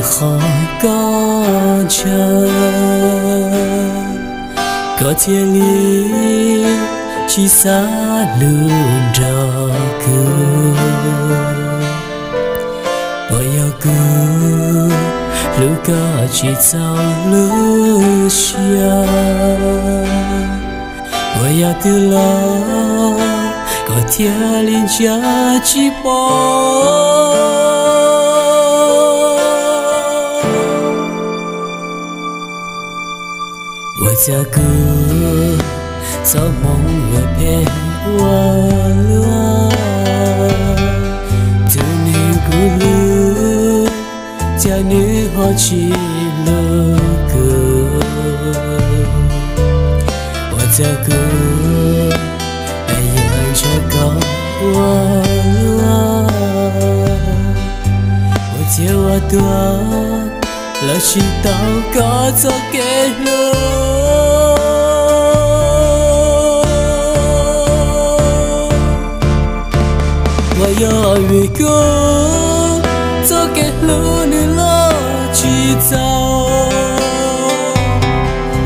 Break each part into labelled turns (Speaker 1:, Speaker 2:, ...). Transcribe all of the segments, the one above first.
Speaker 1: khó có chờ có thiên lý chỉ xa luôn ra cứ bởi yêu cứ lúc có chỉ sao lúc xia bởi yêu từ lo có thiên lý chỉ bỏ我家哥早梦月陪我落，từ你咕噜，家女好起了歌。我家哥爱有着高我落，我接我多。là chỉ tao có cho kẻ lối và giờ vì cô cho kẻ lối nên lo chỉ sao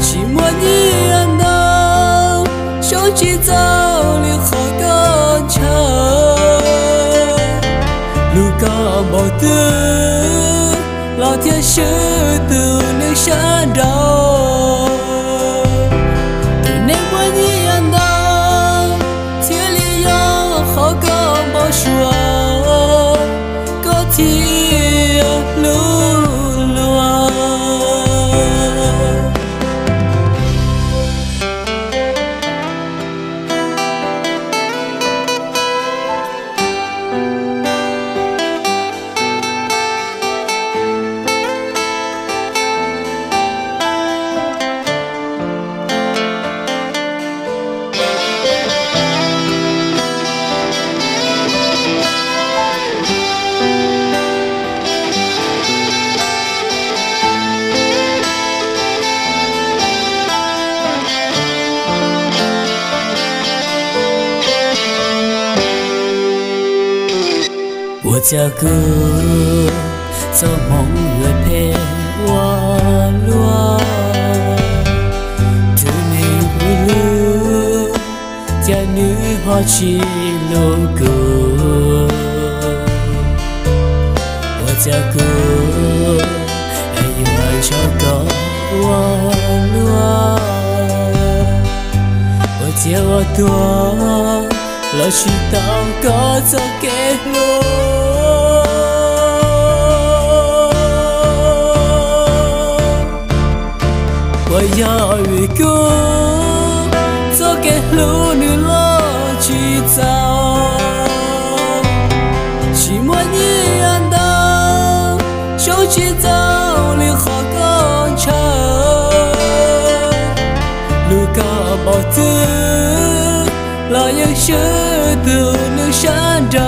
Speaker 1: chỉ muốn như anh đâu sống chỉ sao liền khỏi con chờ lúc có bao tư lo thiên sư từ nơi sáng đầu từ nơi qua đi anh đâu thiên lý do khó có bao xua có thiên lưu loa我家哥早梦月陪我落，từ你咕噜，家女好起路歌。我家哥爱有着高我落，我接我多，老是到高走给路。我要一个做给路女了去找，寂寞你安到手去找你好高潮，路高宝子老有舍得能山着。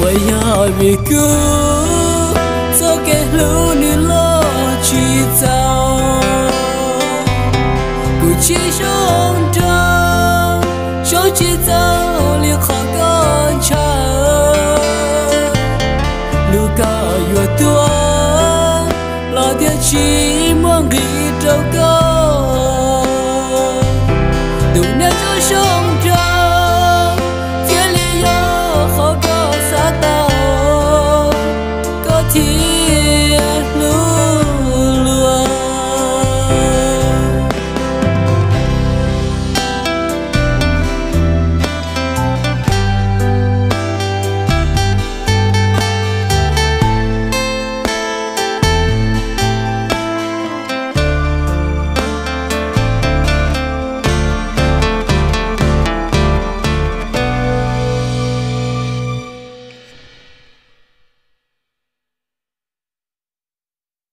Speaker 1: 我要一个做给路女了去找，鼓起胸膛，手起走离好高潮，路高越多，老天寂寞里走高。